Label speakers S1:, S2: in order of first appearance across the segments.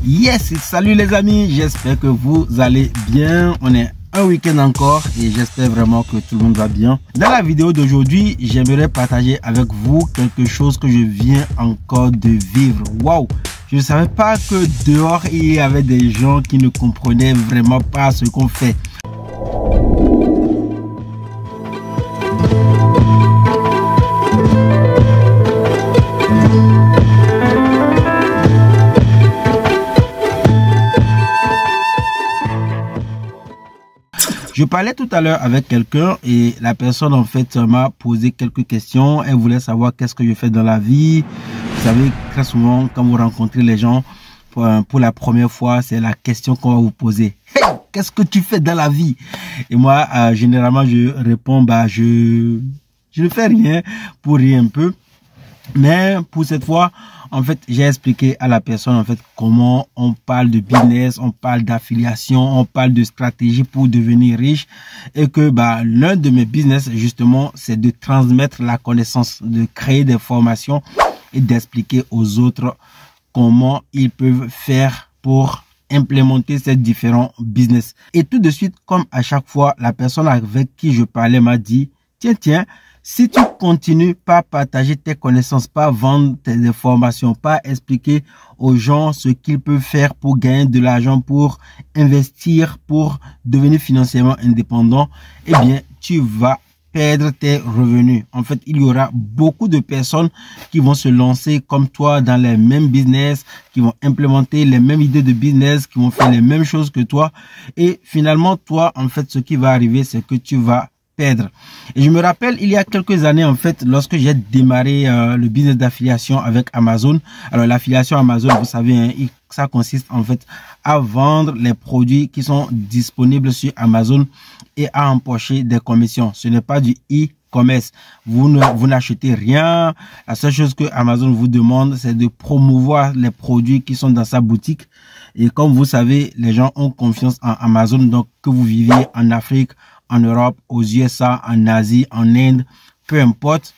S1: Yes, salut les amis, j'espère que vous allez bien. On est un week-end encore et j'espère vraiment que tout le monde va bien. Dans la vidéo d'aujourd'hui, j'aimerais partager avec vous quelque chose que je viens encore de vivre. Waouh! Je ne savais pas que dehors il y avait des gens qui ne comprenaient vraiment pas ce qu'on fait. Je parlais tout à l'heure avec quelqu'un et la personne en fait m'a posé quelques questions. Elle voulait savoir qu'est-ce que je fais dans la vie. Vous savez, très souvent quand vous rencontrez les gens pour la première fois, c'est la question qu'on va vous poser. Hey, qu'est-ce que tu fais dans la vie? Et moi, généralement, je réponds, je ne fais rien pour rien un peu. Mais pour cette fois, en fait, j'ai expliqué à la personne en fait comment on parle de business, on parle d'affiliation, on parle de stratégie pour devenir riche et que l'un de mes business justement, c'est de transmettre la connaissance, de créer des formations et d'expliquer aux autres comment ils peuvent faire pour implémenter ces différents business. Et tout de suite, comme à chaque fois, la personne avec qui je parlais m'a dit, tiens, si tu continues pas partager tes connaissances, pas vendre tes informations, pas expliquer aux gens ce qu'ils peuvent faire pour gagner de l'argent, pour investir, pour devenir financièrement indépendant, eh bien, tu vas perdre tes revenus. En fait, il y aura beaucoup de personnes qui vont se lancer comme toi dans les mêmes business, qui vont implémenter les mêmes idées de business, qui vont faire les mêmes choses que toi. Et finalement, toi, en fait, ce qui va arriver, c'est que tu vas perdre. Et je me rappelle, il y a quelques années, en fait, lorsque j'ai démarré le business d'affiliation avec Amazon. Alors, l'affiliation Amazon, vous savez, hein, ça consiste en fait à vendre les produits qui sont disponibles sur Amazon et à empocher des commissions. Ce n'est pas du e-commerce. Vous n'achetez rien. La seule chose que Amazon vous demande, c'est de promouvoir les produits qui sont dans sa boutique. Et comme vous savez, les gens ont confiance en Amazon. Donc, que vous viviez en Afrique, en Europe, aux USA, en Asie, en Inde, peu importe,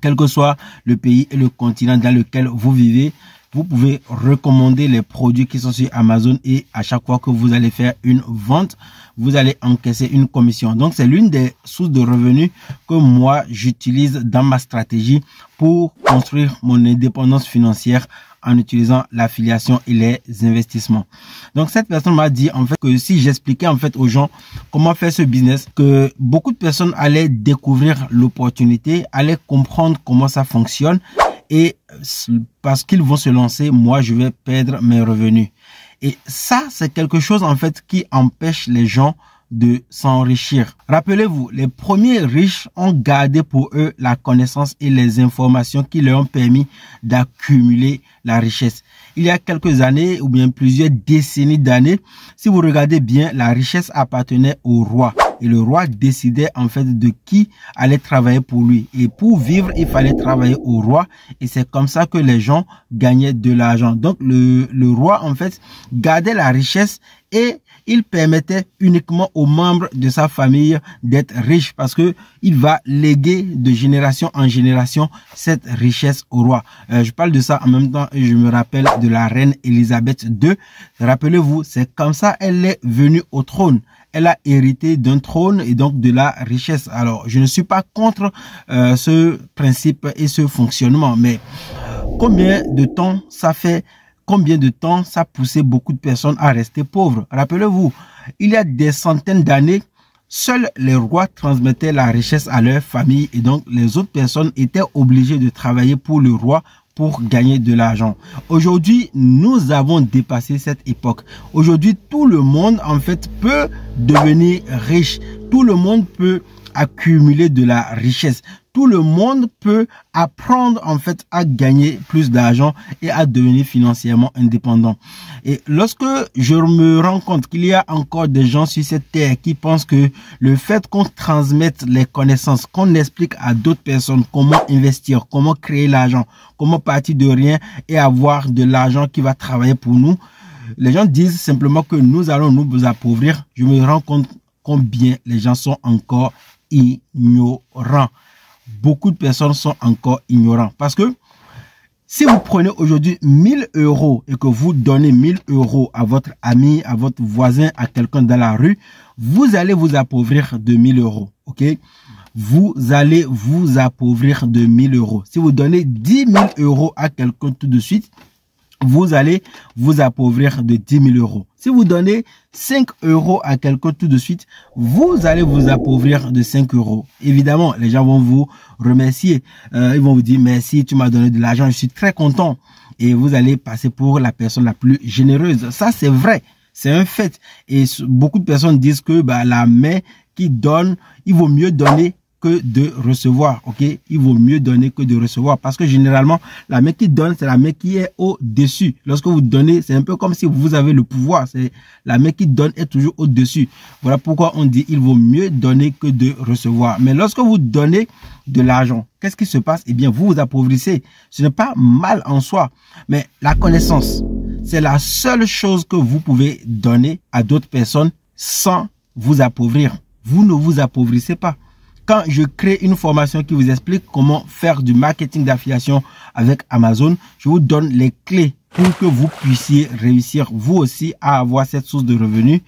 S1: quel que soit le pays et le continent dans lequel vous vivez, vous pouvez recommander les produits qui sont sur Amazon et à chaque fois que vous allez faire une vente, vous allez encaisser une commission. Donc, c'est l'une des sources de revenus que moi, j'utilise dans ma stratégie pour construire mon indépendance financière en utilisant l'affiliation et les investissements. Donc, cette personne m'a dit en fait que si j'expliquais en fait aux gens comment faire ce business, que beaucoup de personnes allaient découvrir l'opportunité, allaient comprendre comment ça fonctionne et parce qu'ils vont se lancer, moi, je vais perdre mes revenus. Et ça, c'est quelque chose en fait qui empêche les gens de s'enrichir. Rappelez-vous, les premiers riches ont gardé pour eux la connaissance et les informations qui leur ont permis d'accumuler la richesse. Il y a quelques années ou bien plusieurs décennies d'années, si vous regardez bien, la richesse appartenait au roi. Et le roi décidait en fait de qui allait travailler pour lui. Et pour vivre, il fallait travailler au roi. Et c'est comme ça que les gens gagnaient de l'argent. Donc le roi en fait gardait la richesse et il permettait uniquement aux membres de sa famille d'être riches parce que il va léguer de génération en génération cette richesse au roi. Je parle de ça en même temps et je me rappelle de la reine Elisabeth II. Rappelez-vous, c'est comme ça elle est venue au trône. Elle a hérité d'un trône et donc de la richesse. Alors, je ne suis pas contre ce principe et ce fonctionnement, mais combien de temps ça fait? Combien de temps ça poussait beaucoup de personnes à rester pauvres? Rappelez-vous, il y a des centaines d'années, seuls les rois transmettaient la richesse à leur famille et donc les autres personnes étaient obligées de travailler pour le roi pour gagner de l'argent. Aujourd'hui, nous avons dépassé cette époque. Aujourd'hui, tout le monde en fait peut devenir riche. Tout le monde peut accumuler de la richesse. Tout le monde peut apprendre en fait à gagner plus d'argent et à devenir financièrement indépendant. Et lorsque je me rends compte qu'il y a encore des gens sur cette terre qui pensent que le fait qu'on transmette les connaissances, qu'on explique à d'autres personnes comment investir, comment créer l'argent, comment partir de rien et avoir de l'argent qui va travailler pour nous, les gens disent simplement que nous allons nous appauvrir. Je me rends compte combien les gens sont encore ignorants. Beaucoup de personnes sont encore ignorants parce que Si vous prenez aujourd'hui 1000 euros et que vous donnez 1000 euros à votre ami, à votre voisin, à quelqu'un dans la rue, vous allez vous appauvrir de 1000 euros. Ok? Vous allez vous appauvrir de 1000 euros. Si vous donnez 10 000 euros à quelqu'un tout de suite, vous allez vous appauvrir de 10 000 euros. Si vous donnez 5 euros à quelqu'un tout de suite, vous allez vous appauvrir de 5 euros. Évidemment, les gens vont vous remercier. Ils vont vous dire merci, tu m'as donné de l'argent, je suis très content. Et vous allez passer pour la personne la plus généreuse. Ça, c'est vrai. C'est un fait. Et beaucoup de personnes disent que la main qui donne, il vaut mieux donner que de recevoir, ok? Il vaut mieux donner que de recevoir parce que généralement, la main qui donne, c'est la main qui est au-dessus. Lorsque vous donnez, c'est un peu comme si vous avez le pouvoir. C'est la main qui donne est toujours au-dessus. Voilà pourquoi on dit il vaut mieux donner que de recevoir. Mais lorsque vous donnez de l'argent, qu'est-ce qui se passe? Eh bien, vous vous appauvrissez. Ce n'est pas mal en soi, mais la connaissance, c'est la seule chose que vous pouvez donner à d'autres personnes sans vous appauvrir. Vous ne vous appauvrissez pas. Quand je crée une formation qui vous explique comment faire du marketing d'affiliation avec Amazon, je vous donne les clés pour que vous puissiez réussir vous aussi à avoir cette source de revenus.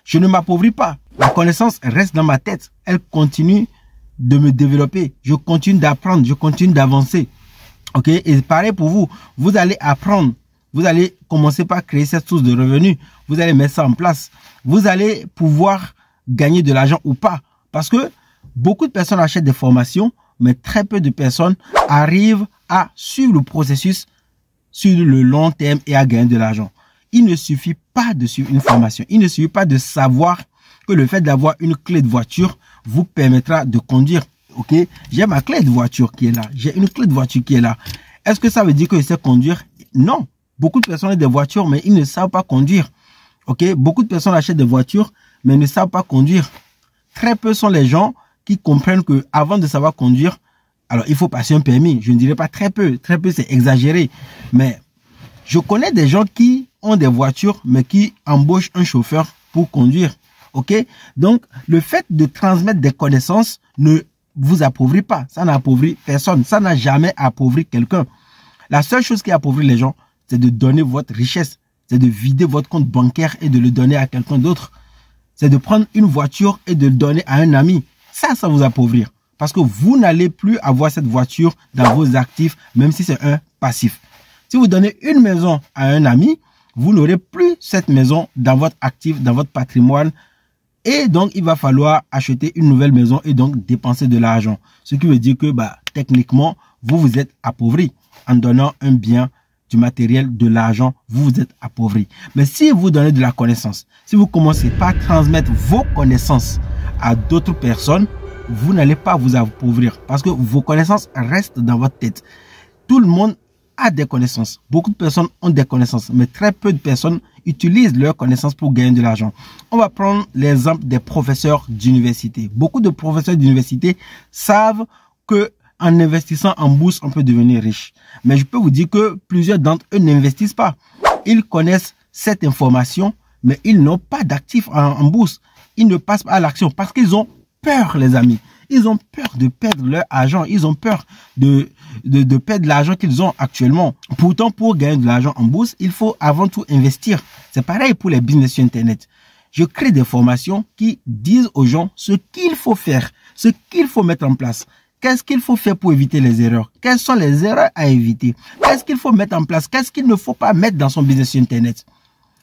S1: Je ne m'appauvris pas. La connaissance reste dans ma tête. Elle continue de me développer. Je continue d'apprendre. Je continue d'avancer. Ok? Et pareil pour vous. Vous allez apprendre. Vous allez commencer par créer cette source de revenus. Vous allez mettre ça en place. Vous allez pouvoir gagner de l'argent ou pas. Parce que beaucoup de personnes achètent des formations, mais très peu de personnes arrivent à suivre le processus sur le long terme et à gagner de l'argent. Il ne suffit pas de suivre une formation. Il ne suffit pas de savoir que le fait d'avoir une clé de voiture vous permettra de conduire. Ok? J'ai ma clé de voiture qui est là. J'ai une clé de voiture qui est là. Est-ce que ça veut dire que je sais conduire? Non. Beaucoup de personnes ont des voitures, mais ils ne savent pas conduire. Ok? Beaucoup de personnes achètent des voitures, mais ne savent pas conduire. Très peu sont les gens qui comprennent que avant de savoir conduire, alors il faut passer un permis. Je ne dirais pas très peu c'est exagéré. Mais je connais des gens qui ont des voitures, mais qui embauchent un chauffeur pour conduire. Ok? Donc, le fait de transmettre des connaissances ne vous appauvrit pas. Ça n'appauvrit personne. Ça n'a jamais appauvri quelqu'un. La seule chose qui appauvrit les gens, c'est de donner votre richesse. C'est de vider votre compte bancaire et de le donner à quelqu'un d'autre. C'est de prendre une voiture et de le donner à un ami. Ça vous appauvrir. Parce que vous n'allez plus avoir cette voiture dans vos actifs, même si c'est un passif. Si vous donnez une maison à un ami, vous n'aurez plus cette maison dans votre actif, dans votre patrimoine. Et donc, il va falloir acheter une nouvelle maison et donc dépenser de l'argent. Ce qui veut dire que, techniquement, vous vous êtes appauvri. En donnant un bien, du matériel, de l'argent, vous vous êtes appauvri. Mais si vous donnez de la connaissance, si vous commencez par transmettre vos connaissances à d'autres personnes, vous n'allez pas vous appauvrir parce que vos connaissances restent dans votre tête. Tout le monde a des connaissances. Beaucoup de personnes ont des connaissances, mais très peu de personnes utilisent leurs connaissances pour gagner de l'argent. On va prendre l'exemple des professeurs d'université. Beaucoup de professeurs d'université savent que en investissant en bourse, on peut devenir riche. Mais je peux vous dire que plusieurs d'entre eux n'investissent pas. Ils connaissent cette information, mais ils n'ont pas d'actifs en bourse. Ils ne passent pas à l'action parce qu'ils ont peur, les amis. Ils ont peur de perdre leur argent. Ils ont peur de perdre l'argent qu'ils ont actuellement. Pourtant, pour gagner de l'argent en bourse, il faut avant tout investir. C'est pareil pour les business sur Internet. Je crée des formations qui disent aux gens ce qu'il faut faire, ce qu'il faut mettre en place. Qu'est-ce qu'il faut faire pour éviter les erreurs? Quelles sont les erreurs à éviter? Qu'est-ce qu'il faut mettre en place? Qu'est-ce qu'il ne faut pas mettre dans son business sur Internet?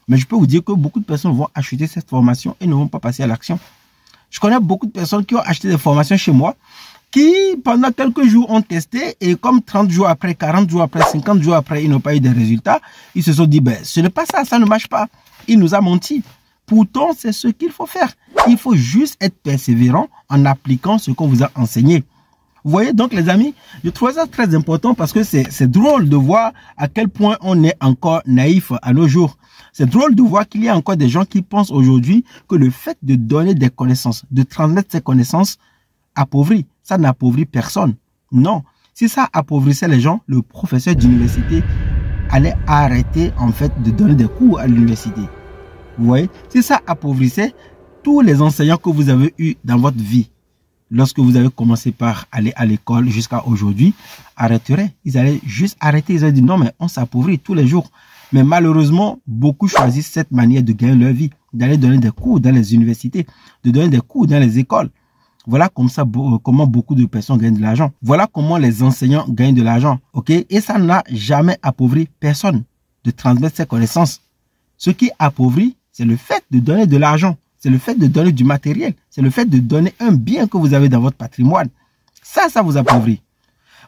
S1: Mais je peux vous dire que beaucoup de personnes vont acheter cette formation et ne vont pas passer à l'action. Je connais beaucoup de personnes qui ont acheté des formations chez moi, qui pendant quelques jours ont testé et comme 30 jours après, 40 jours après, 50 jours après, ils n'ont pas eu de résultats, ils se sont dit, ce n'est pas ça, ça ne marche pas. Il nous a menti. Pourtant, c'est ce qu'il faut faire. Il faut juste être persévérant en appliquant ce qu'on vous a enseigné. Vous voyez, donc les amis, je trouve ça très important parce que c'est drôle de voir à quel point on est encore naïf à nos jours. C'est drôle de voir qu'il y a encore des gens qui pensent aujourd'hui que le fait de donner des connaissances, de transmettre ces connaissances, appauvrit. Ça n'appauvrit personne. Non. Si ça appauvrissait les gens, le professeur d'université allait arrêter en fait de donner des cours à l'université. Vous voyez, si ça appauvrissait tous les enseignants que vous avez eus dans votre vie, lorsque vous avez commencé par aller à l'école jusqu'à aujourd'hui, arrêteraient. Ils allaient juste arrêter. Ils allaient dire non, mais on s'appauvrit tous les jours. Mais malheureusement, beaucoup choisissent cette manière de gagner leur vie, d'aller donner des cours dans les universités, de donner des cours dans les écoles. Voilà comme ça, comment beaucoup de personnes gagnent de l'argent. Voilà comment les enseignants gagnent de l'argent. Ok? Et ça n'a jamais appauvri personne de transmettre ses connaissances. Ce qui appauvrit, c'est le fait de donner de l'argent. C'est le fait de donner du matériel. C'est le fait de donner un bien que vous avez dans votre patrimoine. Ça vous appauvrit.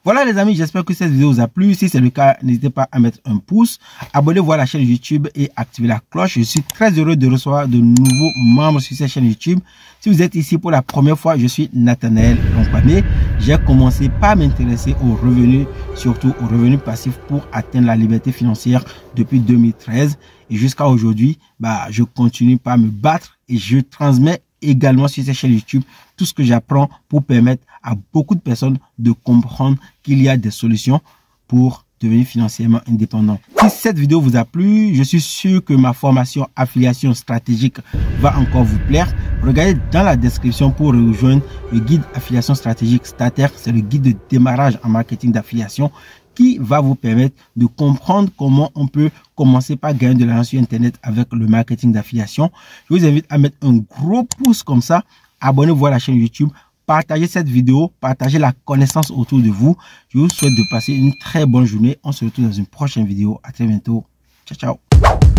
S1: Voilà les amis, j'espère que cette vidéo vous a plu. Si c'est le cas, n'hésitez pas à mettre un pouce. Abonnez-vous à la chaîne YouTube et activez la cloche. Je suis très heureux de recevoir de nouveaux membres sur cette chaîne YouTube. Si vous êtes ici pour la première fois, je suis Nathanaël Longpamé. J'ai commencé par m'intéresser aux revenus, surtout aux revenus passifs pour atteindre la liberté financière depuis 2013. Et jusqu'à aujourd'hui, je continue par me battre et je transmets également sur cette chaîne YouTube tout ce que j'apprends pour permettre à beaucoup de personnes de comprendre qu'il y a des solutions pour devenir financièrement indépendant. Si cette vidéo vous a plu, je suis sûr que ma formation affiliation stratégique va encore vous plaire. Regardez dans la description pour rejoindre le guide affiliation stratégique Starter. C'est le guide de démarrage en marketing d'affiliation qui va vous permettre de comprendre comment on peut commencer par gagner de l'argent sur Internet avec le marketing d'affiliation. Je vous invite à mettre un gros pouce comme ça. Abonnez-vous à la chaîne YouTube. Partagez cette vidéo. Partagez la connaissance autour de vous. Je vous souhaite de passer une très bonne journée. On se retrouve dans une prochaine vidéo. À très bientôt. Ciao, ciao.